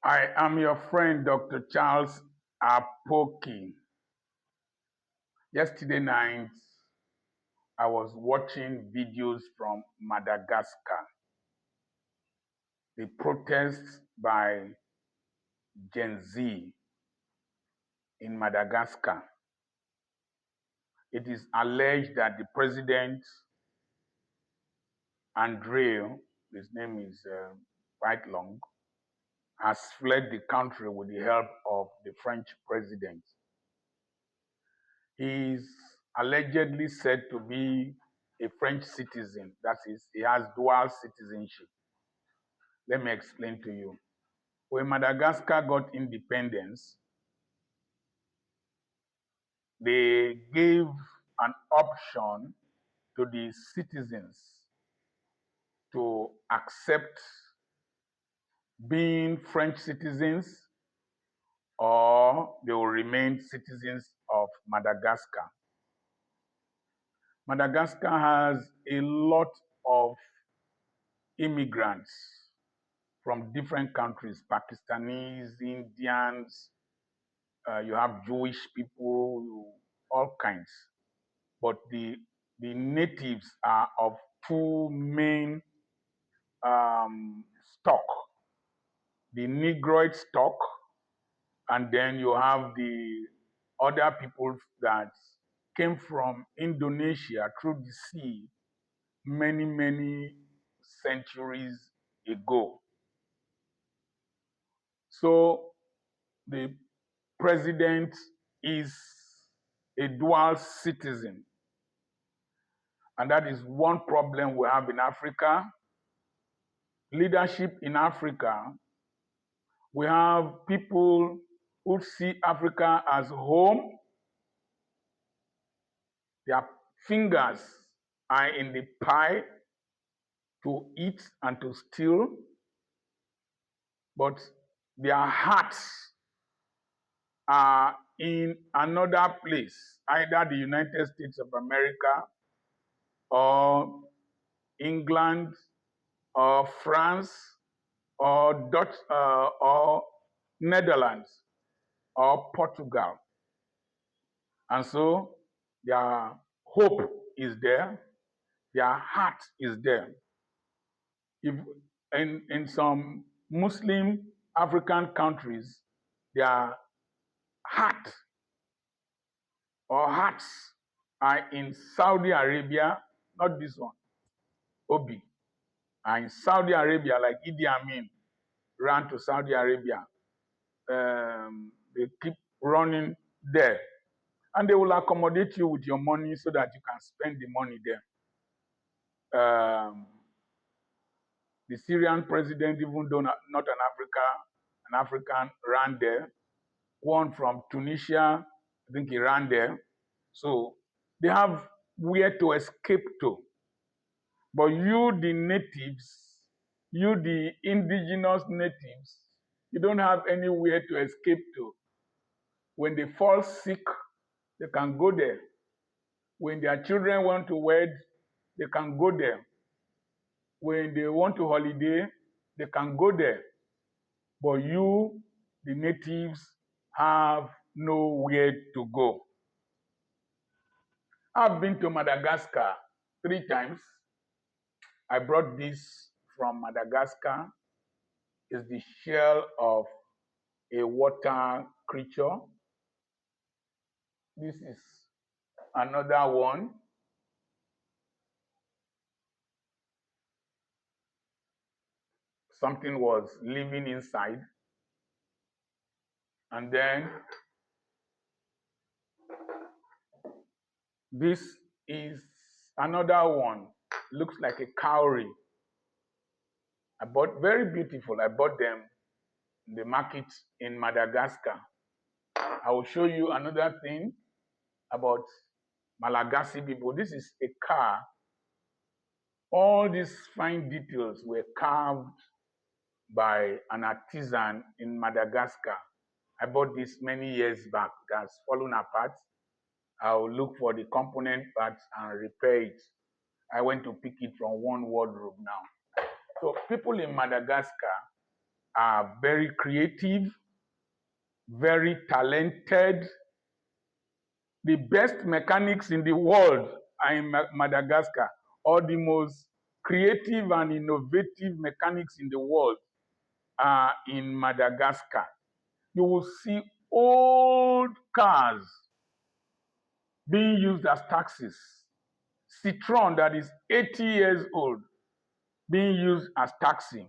I am your friend, Dr. Charles Apoki. Yesterday night, I was watching videos from Madagascar, the protests by Gen Z in Madagascar. It is alleged that the president, Andre, his name is quite long, has fled the country with the help of the French president. He is allegedly said to be a French citizen. That is, he has dual citizenship. Let me explain to you. When Madagascar got independence, they gave an option to the citizens to accept being French citizens or they will remain citizens of Madagascar. Madagascar has a lot of immigrants from different countries, Pakistanis, Indians, you have Jewish people, all kinds. But the natives are of two main stock, the Negroid stock, and then you have the other people that came from Indonesia through the sea many centuries ago. So the president is a dual citizen. And that is one problem we have in Africa. Leadership in Africa, we have people who see Africa as home. Their fingers are in the pie to eat and to steal, but their hearts are in another place, either the United States of America or England or France or Dutch or Netherlands or Portugal. And so their hope is there, their heart is there. If in some Muslim African countries, their heart or hearts are in Saudi Arabia, not this one, Obi, are in Saudi Arabia, like Idi Amin ran to Saudi Arabia. They keep running there. And they will accommodate you with your money so that you can spend the money there. The Syrian president, even though not an African, ran there. One from Tunisia, I think he ran there. So they have where to escape to. But you, the natives, you, the indigenous natives, you don't have anywhere to escape to. When they fall sick, they can go there. When their children want to wed, they can go there. When they want to holiday, they can go there. But you, the natives, have nowhere to go. I've been to Madagascar 3 times. I brought this from Madagascar. It's the shell of a water creature. This is another one. Something was living inside. And then this is another one. Looks like a cowrie. I bought, very beautiful. I bought them in the market in Madagascar. I will show you another thing about Malagasy people. This is a car. All these fine details were carved by an artisan in Madagascar. I bought this many years back. It has fallen apart. I'll look for the component parts and repair it. I went to pick it from one wardrobe now. So people in Madagascar, are very creative, very talented. The best mechanics in the world are in Madagascar, or the most creative and innovative mechanics in the world are in Madagascar. You will see old cars being used as taxis. Citron that is 80 years old being used as taxi.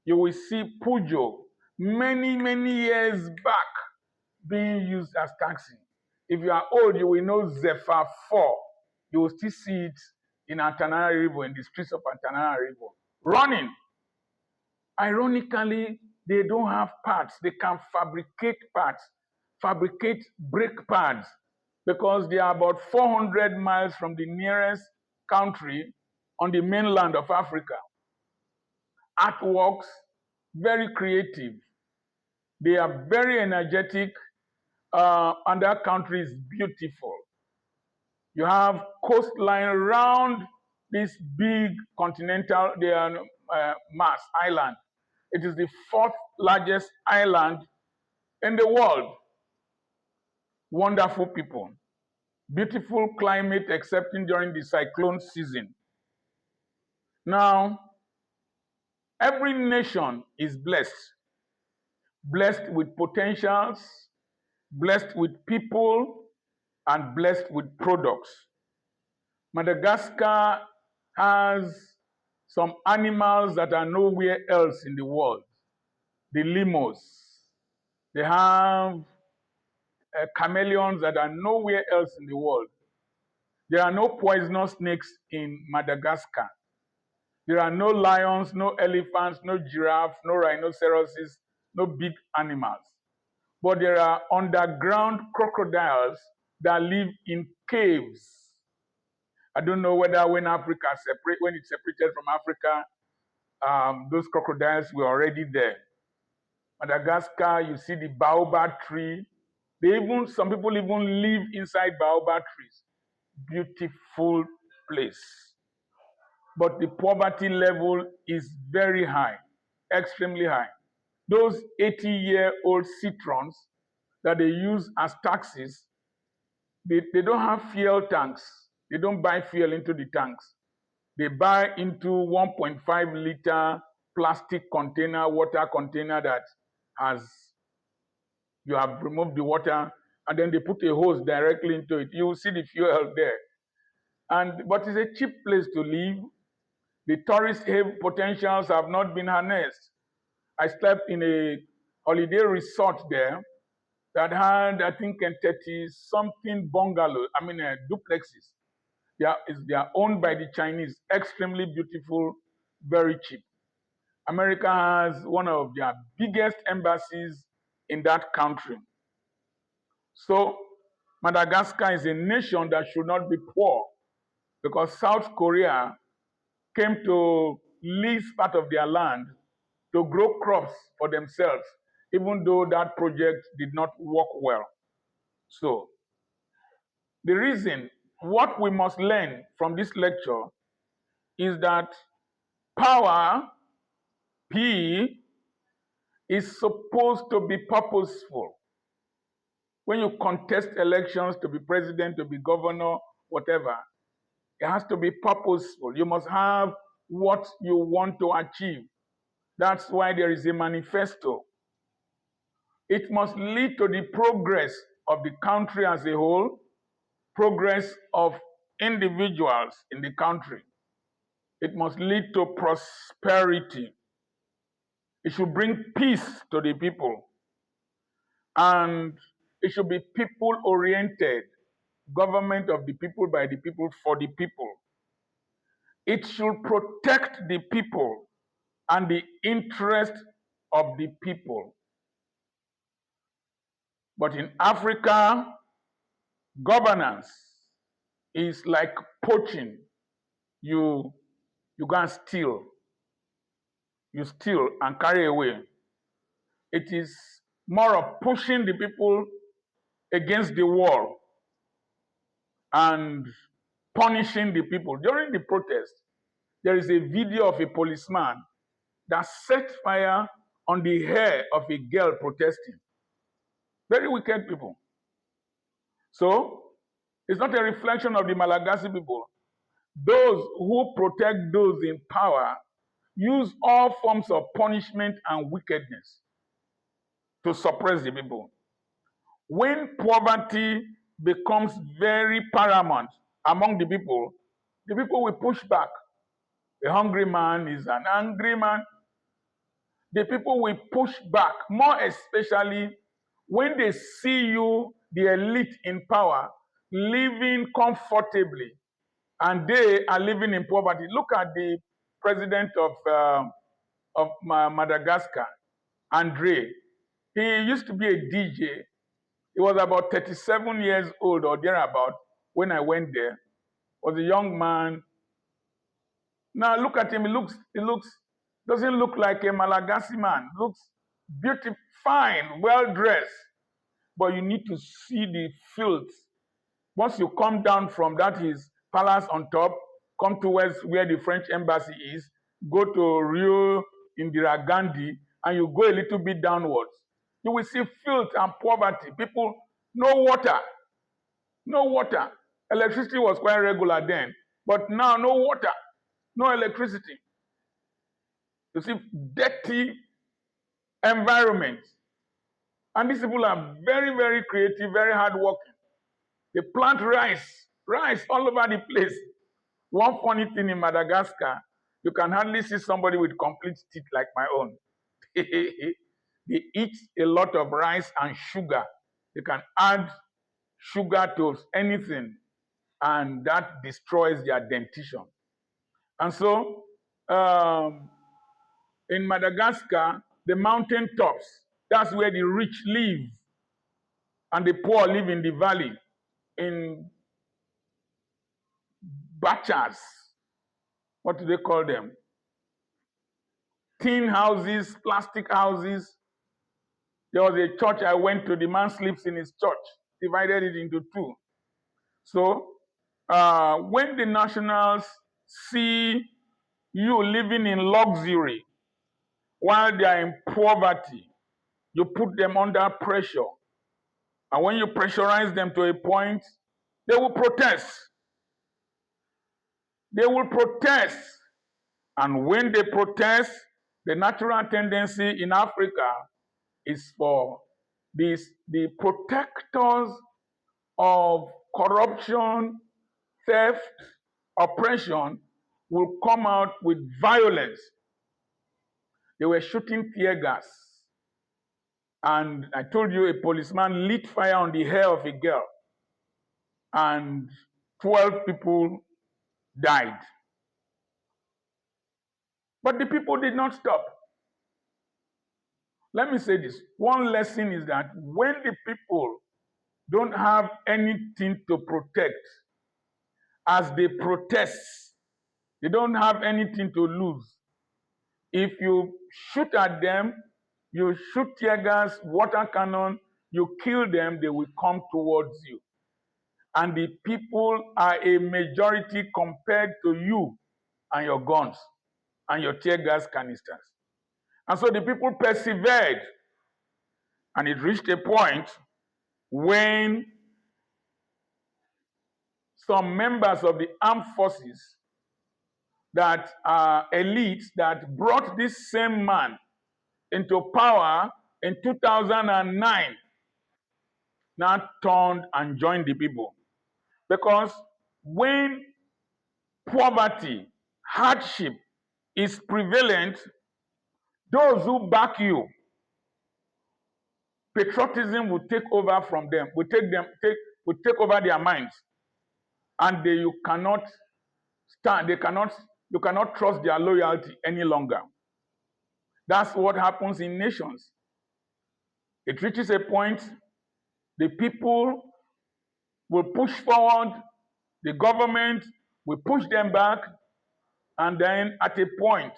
You will see Peugeot many years back being used as taxi. If you are old, you will know Zephyr 4. You will still see it in Antananarivo, in the streets of Antananarivo, running. Ironically, they don't have parts. They can fabricate parts, fabricate brake pads, because they are about 400 miles from the nearest country on the mainland of Africa. Artworks, very creative. They are very energetic, and that country is beautiful. You have coastline around this big continental mass island. It is the fourth largest island in the world. Wonderful people. Beautiful climate, excepting during the cyclone season. Now, every nation is blessed with potentials, blessed with people, and blessed with products. Madagascar has some animals that are nowhere else in the world. The lemurs. They have chameleons that are nowhere else in the world. There are no poisonous snakes in Madagascar. There are no lions, no elephants, no giraffes, no rhinoceroses, no big animals. But there are underground crocodiles that live in caves. I don't know whether when it's separated from Africa, those crocodiles were already there. Madagascar, you see the baobab tree. Some people even live inside baobab trees. Beautiful place. But the poverty level is very high, extremely high. Those 80-year-old citrons that they use as taxis, they don't have fuel tanks. They don't buy fuel into the tanks. They buy into 1.5 liter plastic container, water container that you have removed the water, and then they put a hose directly into it. You will see the fuel there. But it's a cheap place to live. The tourist potentials have not been harnessed. I slept in a holiday resort there that had, I think, 30-something bungalows, duplexes. They are owned by the Chinese, extremely beautiful, very cheap. America has one of their biggest embassies in that country. So Madagascar is a nation that should not be poor, because South Korea came to lease part of their land to grow crops for themselves, even though that project did not work well. So what we must learn from this lecture is that power, P, is supposed to be purposeful. When you contest elections to be president, to be governor, whatever, it has to be purposeful. You must have what you want to achieve. That's why there is a manifesto. It must lead to the progress of the country as a whole, progress of individuals in the country. It must lead to prosperity. It should bring peace to the people. And it should be people-oriented, government of the people, by the people, for the people. It should protect the people and the interest of the people. But in Africa, governance is like poaching. You go and steal. You steal and carry away. It is more of pushing the people against the wall and punishing the people. During the protest, there is a video of a policeman that set fire on the hair of a girl protesting. Very wicked people. So, it's not a reflection of the Malagasy people. Those who protect those in power use all forms of punishment and wickedness to suppress the people. When poverty becomes very paramount among the people will push back. A hungry man is an angry man. The people will push back, more especially when they see you, the elite in power, living comfortably, and they are living in poverty. Look at the president of Madagascar, Andre. He used to be a DJ. He was about 37 years old or thereabout when I went there. Was a young man. Now look at him. Doesn't look like a Malagasy man. Looks beautiful, fine, well dressed. But you need to see the filth. Once you come down from that his palace on top, come towards where the French embassy is, go to Rio Indira Gandhi, and you go a little bit downwards, you will see filth and poverty. People, no water. No water. Electricity was quite regular then, but now no water, no electricity. You see dirty environment. And these people are very, very creative, very hardworking. They plant rice all over the place. One funny thing in Madagascar, you can hardly see somebody with complete teeth like my own. They eat a lot of rice and sugar. They can add sugar to anything, and that destroys their dentition. And so, in Madagascar, the mountain tops, that's where the rich live, and the poor live in the valley, in bachas. What do they call them? Tin houses, plastic houses. There was a church I went to, the man sleeps in his church, divided it into two. So, when the nationals see you living in luxury while they are in poverty, you put them under pressure. And when you pressurize them to a point, they will protest. They will protest. And when they protest, the natural tendency in Africa is for the protectors of corruption, theft, oppression will come out with violence. They were shooting tear gas. And I told you a policeman lit fire on the hair of a girl. And 12 people died. But the people did not stop. Let me say this. One lesson is that when the people don't have anything to protect, as they protest, they don't have anything to lose. If you shoot at them, you shoot tear gas, water cannon, you kill them, they will come towards you. And the people are a majority compared to you and your guns and your tear gas canisters. And so the people persevered, and it reached a point when some members of the armed forces that are elites that brought this same man into power in 2009 now turned and joined the people. Because when poverty, hardship is prevalent, those who back you, patriotism will take over from them, will take over their minds, and you cannot trust their loyalty any longer. That's what happens in nations. It reaches a point, the people will push forward, the government will push them back, and then at a point,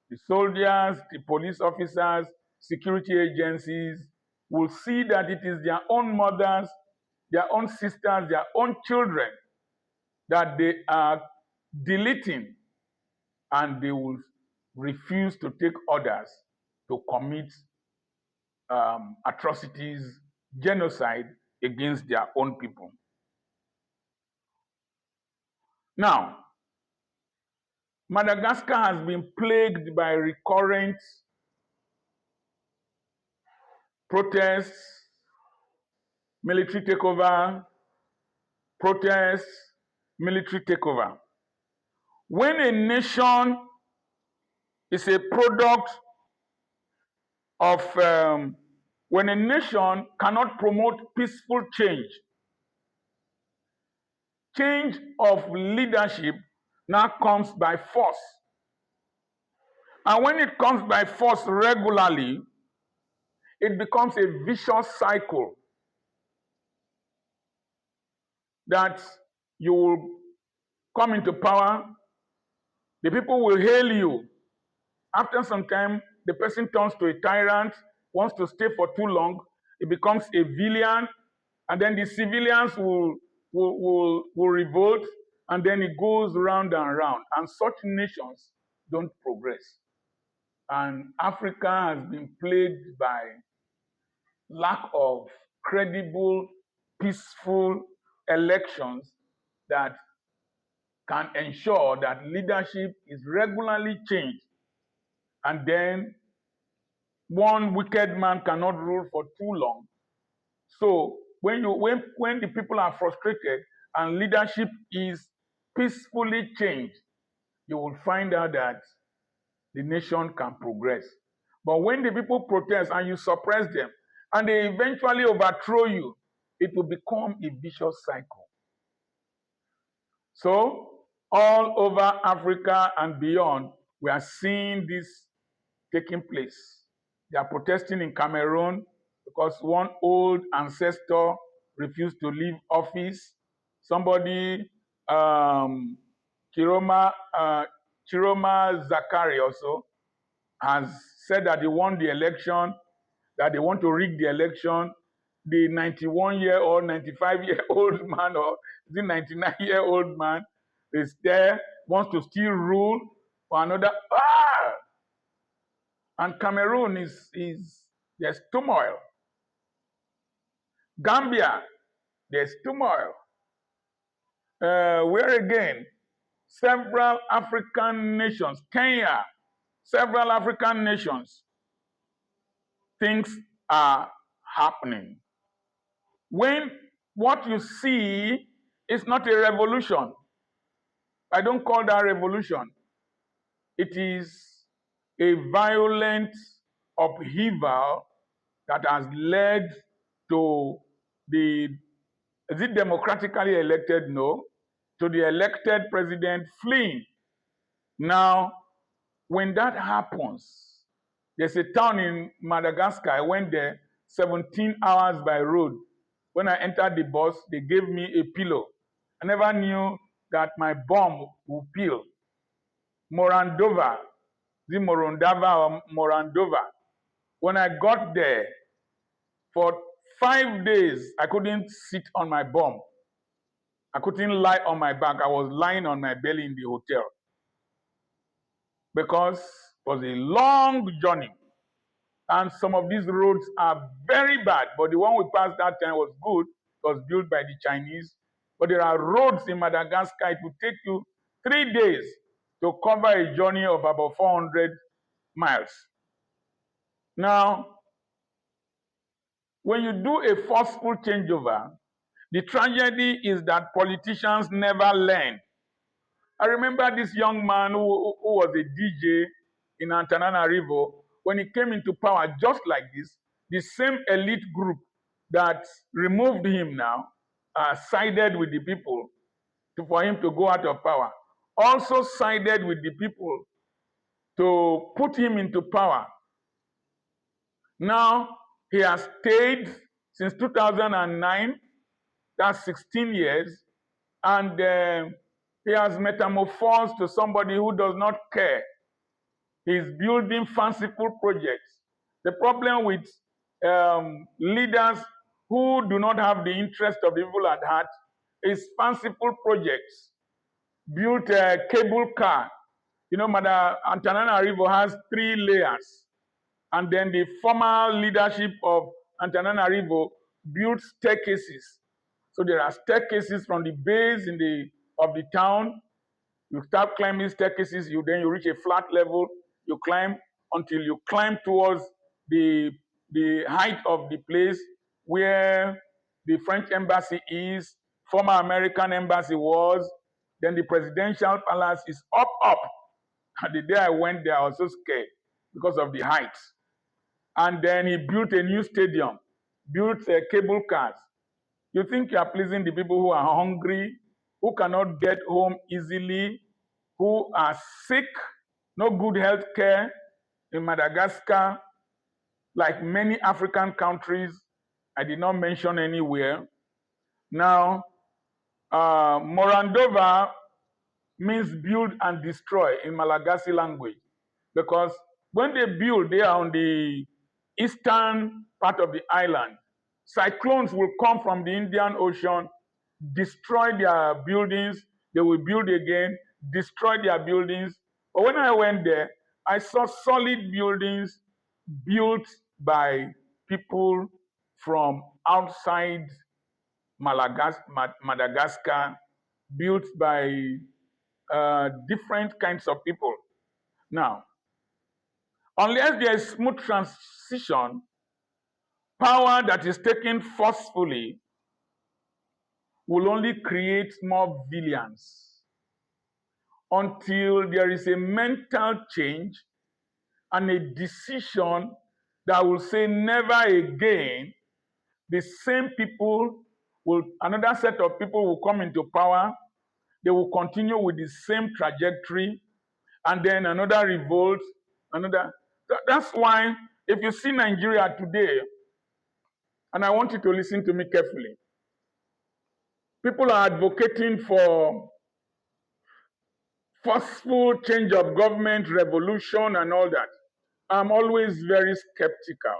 the soldiers, the police officers, security agencies will see that it is their own mothers, their own sisters, their own children that they are deleting, and they will refuse to take orders. to commit atrocities, genocide against their own people. Now, Madagascar has been plagued by recurrent protests, military takeover, protests, military takeover. When a nation is a product of, when a nation cannot promote peaceful change, change of leadership now comes by force. And when it comes by force regularly, it becomes a vicious cycle that you will come into power, the people will hail you. After some time, the person turns to a tyrant, wants to stay for too long, it becomes a villain, and then the civilians will revolt, and then it goes round and round. And such nations don't progress. And Africa has been plagued by lack of credible, peaceful elections that can ensure that leadership is regularly changed. And then one wicked man cannot rule for too long. So when the people are frustrated and leadership is peacefully changed, you will find out that the nation can progress. But when the people protest and you suppress them and they eventually overthrow you, it will become a vicious cycle. So all over Africa and beyond, we are seeing this taking place. They are protesting in Cameroon because one old ancestor refused to leave office. Somebody, Chiroma Zakari also, has said that he won the election, that they want to rig the election. The 91-year-old, 95-year-old man, or the 99-year-old man is there, wants to still rule for another. And Cameroon there's turmoil. Gambia, there's turmoil. Where again? Several African nations, Kenya, several African nations, things are happening. When what you see is not a revolution, I don't call that revolution. It is a violent upheaval that has led to is it democratically elected? No. To the elected president fleeing. Now, when that happens, there's a town in Madagascar. I went there 17 hours by road. When I entered the bus, they gave me a pillow. I never knew that my bomb would peel. Morandova, the Morondava or Morandova. When I got there, for 5 days, I couldn't sit on my bum. I couldn't lie on my back. I was lying on my belly in the hotel because it was a long journey. And some of these roads are very bad, but the one we passed that time was good. It was built by the Chinese. But there are roads in Madagascar. It will take you 3 days to cover a journey of about 400 miles. Now, when you do a forceful changeover, the tragedy is that politicians never learn. I remember this young man who was a DJ in Antananarivo. When he came into power just like this, the same elite group that removed him now sided with the people for him to go out of power. Also sided with the people to put him into power. Now, he has stayed since 2009, that's 16 years, and he has metamorphosed to somebody who does not care. He's building fanciful projects. The problem with leaders who do not have the interest of the people at heart is fanciful projects. Built a cable car. You know, Antananarivo has 3 layers. And then the former leadership of Antananarivo built staircases. So there are staircases from the base of the town. You start climbing staircases, you reach a flat level, you climb until you climb towards the height of the place where the French embassy is, former American embassy was, then the presidential palace is up. And the day I went there, I was so scared because of the height. And then he built a new stadium, built cable cars. You think you are pleasing the people who are hungry, who cannot get home easily, who are sick, no good health care in Madagascar, like many African countries. I did not mention anywhere. Now, Morandova means build and destroy in Malagasy language, because when they build, they are on the eastern part of the island. Cyclones will come from the Indian Ocean, destroy their buildings, they will build again, destroy their buildings. But when I went there, I saw solid buildings built by people from outside Madagascar, built by different kinds of people. Now, unless there is smooth transition, power that is taken forcefully will only create more villains until there is a mental change and a decision that will say never again. The same people another set of people will come into power. They will continue with the same trajectory, and then another revolt, another. That's why if you see Nigeria today, and I want you to listen to me carefully, people are advocating for forceful change of government, revolution, and all that. I'm always very skeptical.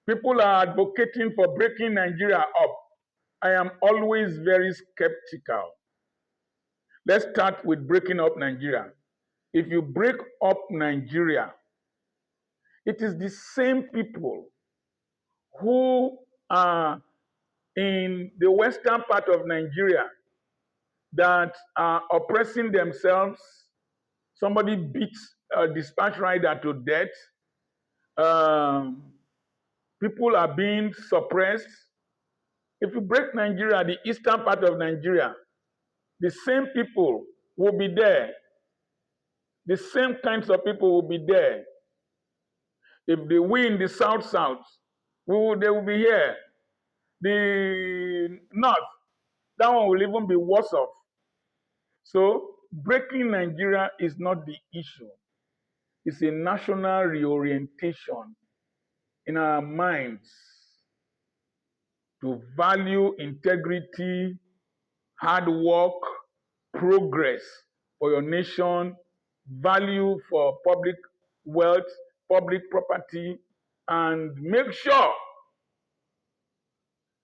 People are advocating for breaking Nigeria up. I am always very skeptical. Let's start with breaking up Nigeria. If you break up Nigeria, it is the same people who are in the western part of Nigeria that are oppressing themselves. Somebody beats a dispatch rider to death. People are being suppressed. If you break Nigeria, the eastern part of Nigeria, the same people will be there. The same kinds of people will be there. If they win the south, they will be here. The north, that one will even be worse off. So breaking Nigeria is not the issue. It's a national reorientation in our minds to value integrity, hard work, progress for your nation, value for public wealth, public property, and make sure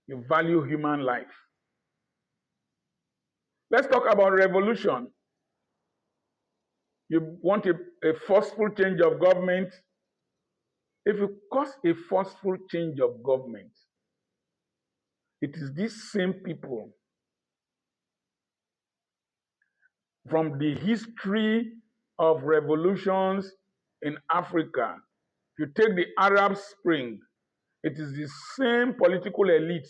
you value human life. Let's talk about revolution. You want a forceful change of government. If you cause a forceful change of government, it is these same people from the history of revolutions in Africa. If you take the Arab Spring, it is the same political elite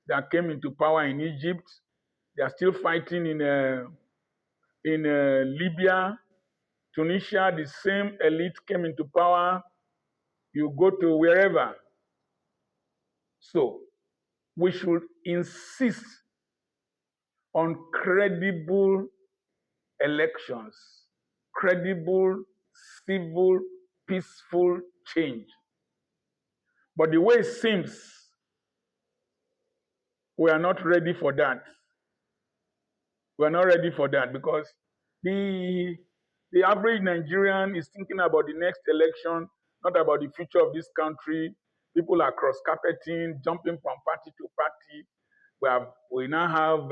that came into power in Egypt. They are still fighting in Libya, Tunisia. The same elite came into power. You go to wherever. So we should insist on credible elections, credible, civil, peaceful change. But the way it seems, we are not ready for that. We are not ready for that because the average Nigerian is thinking about the next election, not about the future of this country. People are cross-carpeting, jumping from party to party. We now have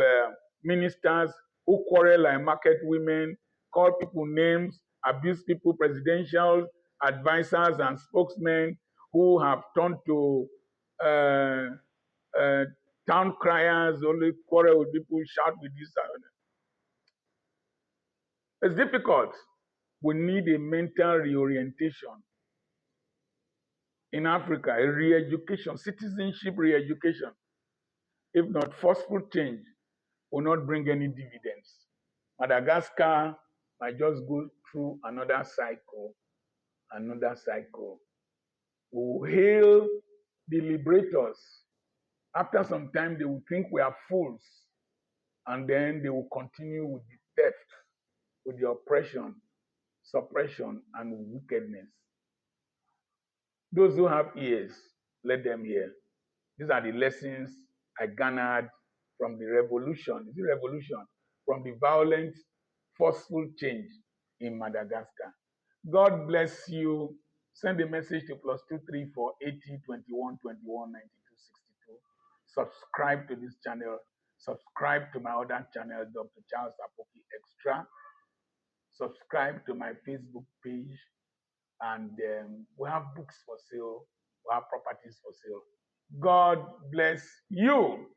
ministers who quarrel like market women, call people names, abuse people, presidential advisors and spokesmen, who have turned to uh, town criers, only quarrel with people, shout with this. It's difficult. We need a mental reorientation in Africa, a re-education, citizenship re-education. If not, forceful change will not bring any dividends. Madagascar might just go through another cycle, another cycle. We will hail the liberators. After some time, they will think we are fools, and then they will continue with the theft, with the oppression, suppression, and wickedness. Those who have ears, let them hear. These are the lessons I garnered from the revolution. Is it revolution? From the violent, forceful change in Madagascar. God bless you. Send a message to +234 80 21 21 92 62. Subscribe to this channel. Subscribe to my other channel, Dr. Charles Apoki Extra. Subscribe to my Facebook page. And we have books for sale. We have properties for sale. God bless you.